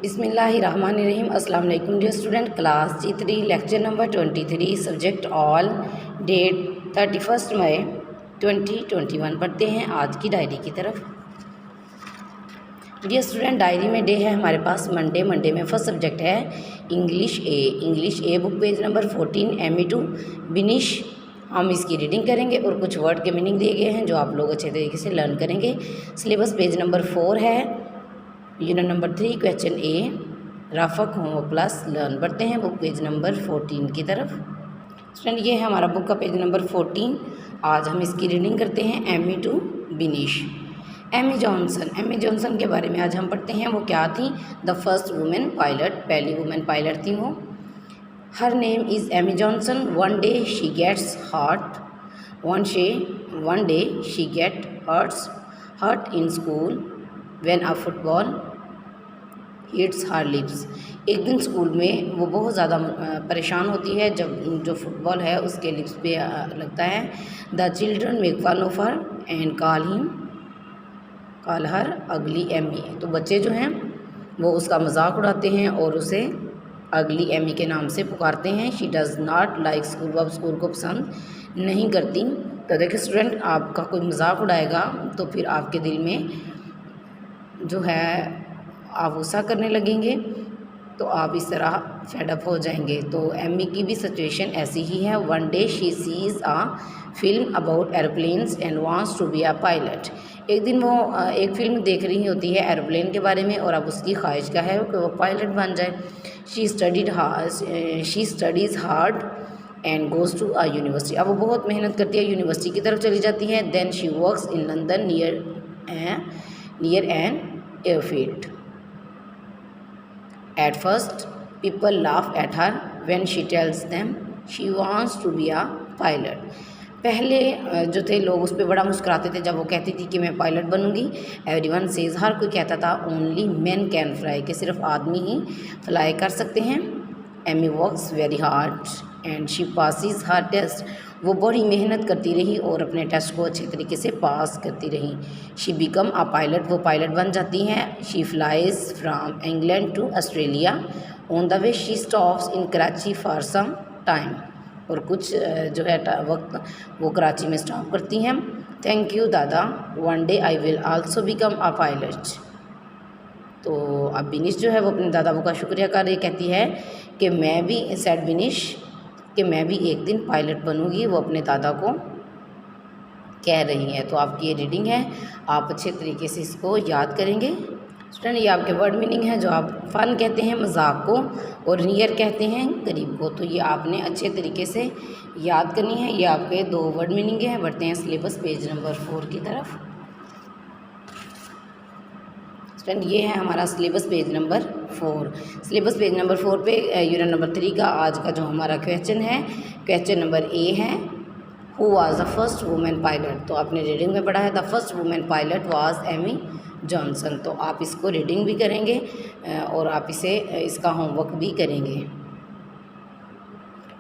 बिस्मिल्लाहिर्रहमानिर्रहीम। अस्सलाम वालेकुम dear student. Class G3 lecture number 23 subject all, date 31 मई 2021 पढ़ते हैं आज की डायरी की तरफ। डियर स्टूडेंट, डायरी में डे है हमारे पास मंडे में फर्स्ट सब्जेक्ट है English a book page number 14 ME2 बिनिश। हम इसकी रीडिंग करेंगे और कुछ वर्ड के मीनिंग दिए गए हैं जो आप लोग अच्छे तरीके से लर्न करेंगे। सिलेबस पेज नंबर 4 है, यूनिट नंबर 3 क्वेश्चन ए, राफक होमवर्क प्लस लर्न। बढ़ते हैं बुक पेज नंबर 14 की तरफ। स्टूडेंट ये है हमारा बुक का पेज नंबर 14। आज हम इसकी रीडिंग करते हैं ME2 बिनिश। एमी जॉनसन के बारे में आज हम पढ़ते हैं। वो क्या थी? द फर्स्ट वुमेन पायलट, पहली वुमेन पायलट थी वो। Her name is Amy Johnson. One day she gets hurt, one day she get hurt in school when a football hits her lips. एक दिन स्कूल में वो बहुत ज़्यादा परेशान होती है जब जो फुटबॉल है उसके लिप्स पे लगता है। The children make fun of her and call her ugly Amy. तो बच्चे जो हैं वो उसका मजाक उड़ाते हैं और उसे अगली एमी के नाम से पुकारते हैं। She does not like school, वो अब स्कूल को पसंद नहीं करती। तो देखिए स्टूडेंट, आपका कोई मजाक उड़ाएगा तो फिर आपके दिल में जो है आप गुस्सा करने लगेंगे, तो आप इस तरह फेडअप हो जाएंगे। तो एमी की भी सिचुएशन ऐसी ही है। One day she sees a film about aeroplanes and wants to be a pilot. एक दिन वो एक फिल्म देख रही होती है एरोप्लेन के बारे में और अब उसकी ख्वाहिश क्या है कि वो पायलट बन जाए। She studies hard and goes to a university. अब वो बहुत मेहनत करती है, यूनिवर्सिटी की तरफ चली जाती है। Then she works in London near an airfield. At first, people laugh at her when she tells them she wants to be a pilot. पहले जो थे लोग उस पर बड़ा मुस्कुराते थे जब वो कहती थी कि मैं पायलट बनूंगी। एवरीवन सेज, हर कोई कहता था ओनली मेन कैन फ्लाई, कि सिर्फ आदमी ही फ्लाई कर सकते हैं। Amy works very hard and she passes her test. वो बड़ी मेहनत करती रही और अपने टेस्ट को अच्छे तरीके से पास करती रही। शी बिकम अ पायलट, वो पायलट बन जाती हैं। She flies from England to Australia. On the way she stops in Karachi for some time, और कुछ जो है वक्त वो कराची में स्टॉप करती हैं। थैंक यू दादा, one day I will also become a pilot. तो अब बिनिश जो है वो अपने दादा का शुक्रिया कर रही, कहती है कि मैं भी सेड बिनिश कि मैं भी एक दिन पायलट बनूंगी। वो अपने दादा को कह रही हैं। तो आपकी ये रीडिंग है, आप अच्छे तरीके से इसको याद करेंगे। स्टूडेंट ये आपके वर्ड मीनिंग है जो आप फ़न कहते हैं मजाक को और नियर कहते हैं करीब को। तो ये आपने अच्छे तरीके से याद करनी है। ये आपके 2 वर्ड मीनिंग हैं। बढ़ते हैं सिलेबस पेज नंबर 4 की तरफ। स्टूडेंट ये है हमारा syllabus page number 4। Syllabus page number 4 पे यूनिट नंबर 3 का आज का जो हमारा क्वेश्चन है, क्वेश्चन नंबर ए है, who was the first women pilot. तो आपने रीडिंग में पढ़ा है the first women pilot was Amy Johnson. तो आप इसको रीडिंग भी करेंगे और आप इसका होमवर्क भी करेंगे।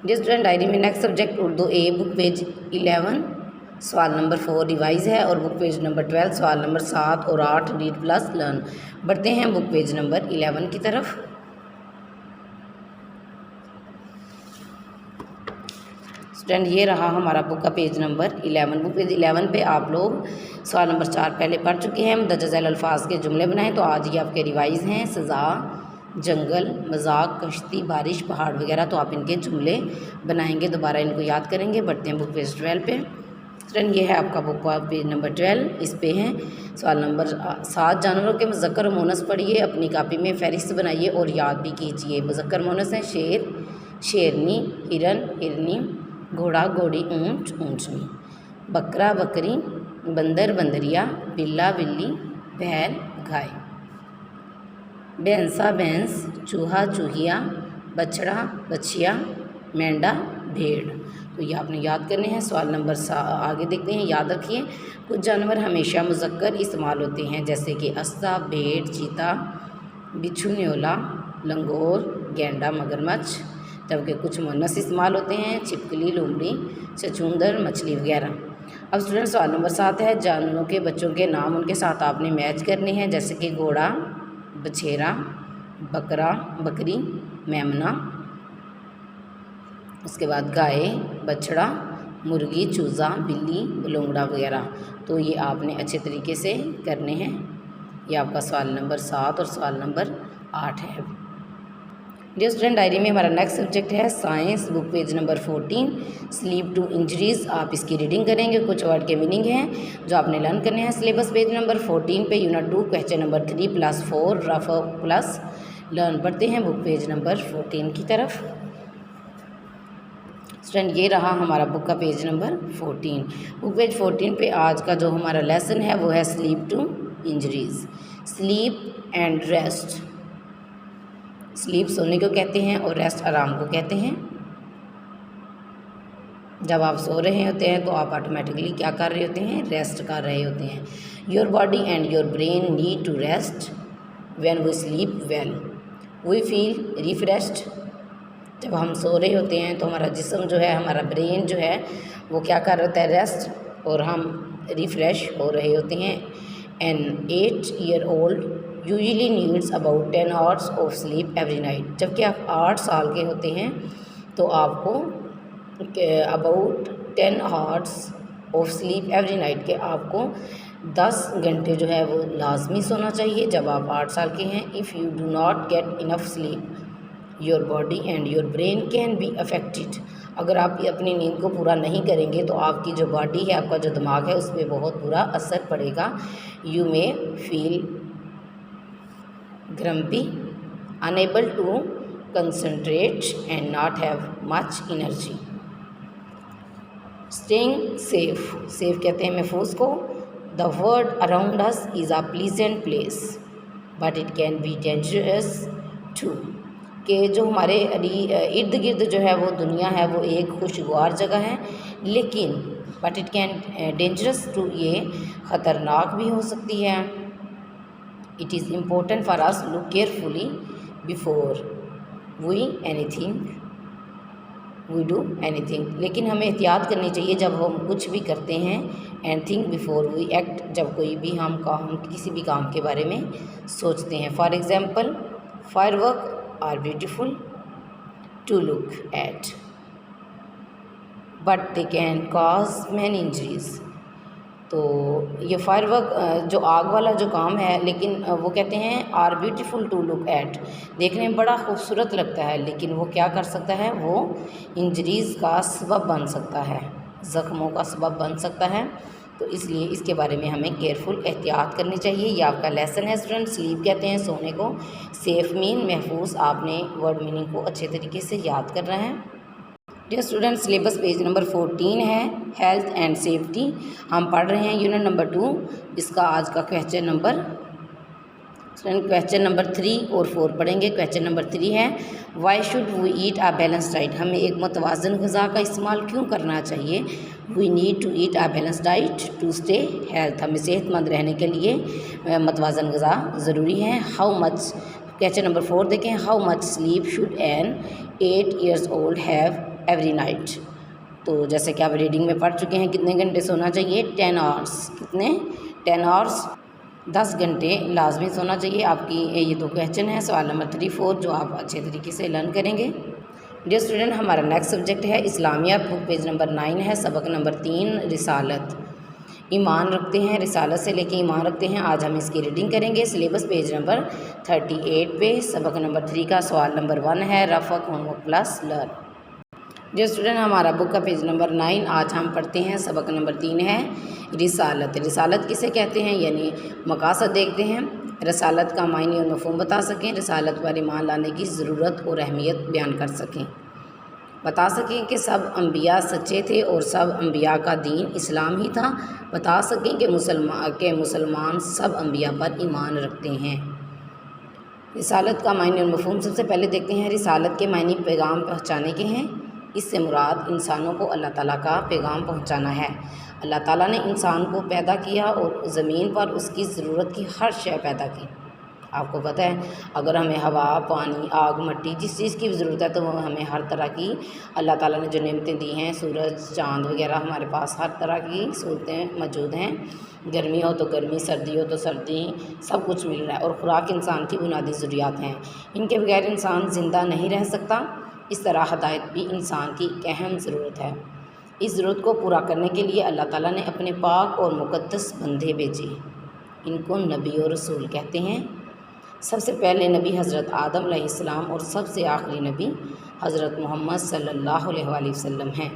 डियर स्टूडेंट, डायरी में नेक्स्ट सब्जेक्ट उर्दू ए बुक पेज 11 सवाल नंबर 4 रिवाइज है और बुक पेज नंबर 12 सवाल नंबर 7 और 8 रीड प्लस लर्न। बढ़ते हैं बुक पेज नंबर 11 की तरफ। स्टूडेंट ये रहा हमारा बुक का पेज नंबर 11। बुक पेज 11 पे आप लोग सवाल नंबर 4 पहले पढ़ चुके हैं। मुंदरज झैल अल्फाज के जुमले बनाएं। तो आज ये आपके रिवाइज हैं। सज़ा, जंगल, मजाक, कश्ती, बारिश, पहाड़ वगैरह। तो आप इनके जुमले बनाएंगे, दोबारा इनको याद करेंगे। बढ़ते हैं बुक पेज 12 पे। स्टूडेंट ये है आपका बुक पेज नंबर 12। इस पे हैं सवाल नंबर 7 जानवरों के मुज़क्कर मुअन्नस पढ़िए, अपनी कापी में फहरिस्त बनाइए और याद भी कीजिए। मुज़क्कर मुअन्नस हैं शेर, शेरनी, हिरन, हिरनी, घोड़ा, घोड़ी, ऊँट, ऊँटनी, बकरा, बकरी, बंदर, बंदरिया, बिल्ला, बिल्ली, बैल, गाय, भैंसा, भैंस, चूहा, चूहिया, बछड़ा, बछिया, मेंढा, भेड़। तो ये आपने याद करने हैं। सवाल नंबर आगे देखते हैं, याद रखिए कुछ जानवर हमेशा मुज़क्कर इस्तेमाल होते हैं जैसे कि अस्सा, भेड़, चीता, बिच्छू, न्योला, लंगूर, गेंडा, मगरमच्छ। जबकि कुछ मुअन्नस इस्तेमाल होते हैं छिपकली, लोमड़ी, छछूंदर, मछली वगैरह। अब स्टूडेंट सवाल नंबर 7 है, जानवरों के बच्चों के नाम उनके साथ आपने मैच करने हैं जैसे कि घोड़ा, बछेरा, बकरा बकरी, मेमना, उसके बाद गाय, बछड़ा, मुर्गी, चूज़ा, बिल्ली, बलोंगड़ा वगैरह। तो ये आपने अच्छे तरीके से करने हैं। ये आपका सवाल नंबर 7 और सवाल नंबर 8 है। डियर स्टूडेंट, डायरी में हमारा नेक्स्ट सब्जेक्ट है science, book page number 14, sleep to injuries. आप इसकी रीडिंग करेंगे, कुछ वर्ड के मीनिंग हैं जो आपने लर्न करने हैं। सिलेबस पेज नंबर 14 पे unit 2 question number 3+4 rough plus learn पढ़ते हैं बुक पेज नंबर 14 की तरफ। स्टूडेंट, ये रहा हमारा बुक का पेज नंबर 14। बुक पेज 14 पे आज का जो हमारा लेसन है वो है sleep to injuries. Sleep and rest. Sleep सोने को कहते हैं और रेस्ट आराम को कहते हैं। जब आप सो रहे होते हैं तो आप ऑटोमेटिकली क्या कर रहे होते हैं? रेस्ट कर रहे होते हैं। Your body and your brain need to rest when we sleep well. We feel refreshed. जब हम सो रहे होते हैं तो हमारा जिस्म जो है, हमारा ब्रेन जो है वो क्या कर रहा होता है? रेस्ट, और हम रिफ़्रेश हो रहे होते हैं। An 8 year old usually needs about 10 hours of sleep every night. जबकि आप 8 साल के होते हैं तो आपको about 10 hours of sleep every night के आपको 10 घंटे जो है वो लाजमी सोना चाहिए जब आप 8 साल के हैं। If you do not get enough sleep your body and your brain can be affected. अगर आप अपनी नींद को पूरा नहीं करेंगे तो आपकी जो बॉडी है, आपका जो दिमाग है, उस पर बहुत बुरा असर पड़ेगा। You may feel grumpy, unable to concentrate and not have much energy. Staying safe. Safe कहते हैं महफूज को। The world around us is a pleasant place but it can be dangerous too. कि जो हमारे इर्द गिर्द जो है वो दुनिया है वो एक खुशगवार जगह है, लेकिन but it can dangerous too, ये ख़तरनाक भी हो सकती है। It is important for us look carefully before we do anything. लेकिन हमें एहतियात करनी चाहिए जब हम कुछ भी करते हैं। And think before we act, जब कोई भी हम किसी भी काम के बारे में सोचते हैं। For example, firework are beautiful to look at but they can cause many injuries। तो ये फायरवर्क जो आग वाला जो काम है, लेकिन वो कहते हैं are beautiful to look at, देखने में बड़ा खूबसूरत लगता है, लेकिन वो क्या कर सकता है? वो इंजरीज़ का सबब बन सकता है, ज़ख्मों का सबब बन सकता है। तो इसलिए इसके बारे में हमें केयरफुल एहतियात करनी चाहिए। ये आपका लेसन है स्टूडेंट। स्लीप कहते हैं सोने को, सेफ मीन महफूज। आपने वर्ड मीनिंग को अच्छे तरीके से याद करना है। Dear student, syllabus page number 14 है हेल्थ एंड सेफ्टी। हम पढ़ रहे हैं यूनिट नंबर 2। इसका आज का क्वेश्चन नंबर 3 और 4 पढ़ेंगे। क्वेश्चन नंबर 3 है why should we eat a balance diet. हमें एक मतवाजन ग़िज़ा का इस्तेमाल क्यों करना चाहिए? We need to eat a balance diet to stay health. हमें सेहतमंद रहने के लिए मतवाजन ग़िज़ा ज़रूरी है। हाउ मच, क्वेश्चन नंबर 4 देखें, how much sleep should an 8 years old have every night. तो जैसे कि आप रीडिंग में पढ़ चुके हैं, कितने घंटे सोना चाहिए? 10 hours। कितने? 10 hours, 10 घंटे लाजमी सोना चाहिए। आपकी ये 2 क्वेश्चन है, सवाल नंबर 3, 4 जो आप अच्छे तरीके से लर्न करेंगे। डियर स्टूडेंट, हमारा नेक्स्ट सब्जेक्ट है इस्लामियात। बुक पेज नंबर 9 है, सबक नंबर 3 रिसालत। ईमान रखते हैं, रिसालत से लेके ईमान रखते हैं। आज हम इसकी रीडिंग करेंगे। सिलेबस पेज नंबर 38 पे सबक नंबर 3 का सवाल नंबर 1 है रफ़क homework plus learn. Dear student, हमारा बुक का पेज नंबर 9। आज हम पढ़ते हैं सबक नंबर 3 है रिसालत। रिसालत किसे कहते हैं, यानी मकासद देखते हैं। रिसालत का मायने और मफ़हूम बता सकें। रिसालत पर ईमान लाने की ज़रूरत और अहमियत बयान कर सकें। बता सकें कि सब अम्बिया सच्चे थे और सब अम्बिया का दीन इस्लाम ही था। बता सकें कि मुसलमान सब अम्बिया पर ईमान रखते हैं। रिसालत का मायने और मफ़हूम सबसे पहले देखते हैं। रिसालत के मायने पैगाम पहुँचाने के हैं। इससे मुराद इंसानों को अल्लाह ताला का पैगाम पहुँचाना है। अल्लाह ताला ने इंसान को पैदा किया और ज़मीन पर उसकी ज़रूरत की हर शय पैदा की। आपको पता है अगर हमें हवा, पानी, आग, मिट्टी जिस चीज़ की भी ज़रूरत है तो वो हमें हर तरह की अल्लाह ताला ने जो नेमतें दी हैं, सूरज, चाँद वगैरह, हमारे पास हर तरह की सहूलतें मौजूद हैं। गर्मी हो तो गर्मी, सर्दी हो तो सर्दी, सब कुछ मिल रहा है। और खुराक इंसान की बुनियादी ज़रूरियात हैं, इनके बगैर इंसान ज़िंदा नहीं रह सकता। इस तरह हदायत भी इंसान की एक अहम ज़रूरत है। इस ज़रूरत को पूरा करने के लिए अल्लाह ताला ने अपने पाक और मुक़द्दस बंदे भेजे, इनको नबी और रसूल कहते हैं। सबसे पहले नबी हज़रत आदम अलैहिस्सलाम और सबसे आखिरी नबी हज़रत मोहम्मद सल्लल्लाहु अलैहि वसल्लम हैं।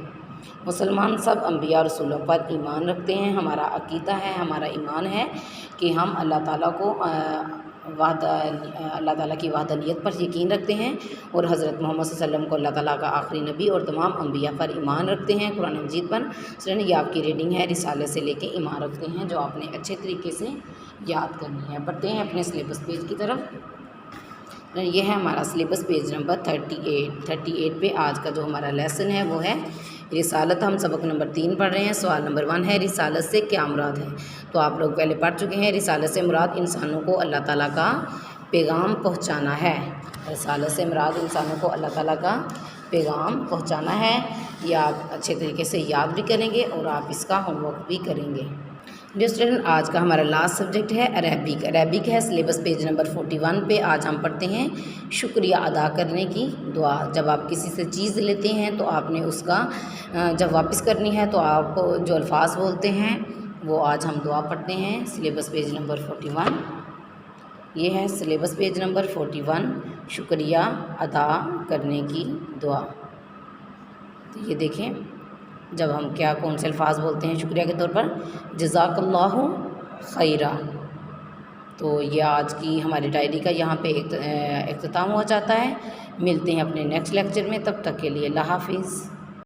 मुसलमान सब अम्बिया और रसूलों पर ईमान रखते हैं। हमारा अक़ीदा है, हमारा ईमान है कि हम अल्लाह ताला की वहदानियत पर यकीन रखते हैं और हज़रत मोहम्मद सल्लल्लाहु अलैहि वसल्लम को अल्लाह ताला का आखिरी नबी और तमाम अम्बिया पर ईमान रखते हैं। कुरान मजीद पर स्टूडेंट ये आपकी रीडिंग है, रिसाले से लेके ईमान रखते हैं, जो आपने अच्छे तरीके से याद करनी है। बढ़ते हैं अपने सिलेबस पेज की तरफ। ये है हमारा सिलेबस पेज नंबर 38 पे आज का जो हमारा लेसन है वो है रिसालत। हम सबक नंबर 3 पढ़ रहे हैं। सवाल नंबर 1 है रिसालत से क्या मुराद है। तो आप लोग पहले पढ़ चुके हैं। रिसालत से मुराद इंसानों को अल्लाह ताला का पैगाम पहुंचाना है। रिसालत से मुराद इंसानों को अल्लाह ताला का पैगाम पहुंचाना है। ये आप अच्छे तरीके से याद भी करेंगे और आप इसका होमवर्क भी करेंगे। डियर स्टूडेंट, आज का हमारा लास्ट सब्जेक्ट है अरेबिक। अरेबिक है सिलेबस पेज नंबर 41 पे। आज हम पढ़ते हैं शुक्रिया अदा करने की दुआ। जब आप किसी से चीज़ लेते हैं तो आपने उसका जब वापस करनी है तो आप जो अल्फाज बोलते हैं वो आज हम दुआ पढ़ते हैं। सिलेबस पेज नंबर 41 ये है। सिलेबस पेज नंबर 41 शुक्रिया अदा करने की दुआ। तो ये देखें, जब हम कौन से अल्फाज बोलते हैं शुक्रिया के तौर पर, जज़ाकल्लाहु खैरा। तो ये आज की हमारी डायरी का यहाँ पे इख्तिताम हो जाता है। मिलते हैं अपने नेक्स्ट लेक्चर में, तब तक के लिए अल्लाह हाफिज़।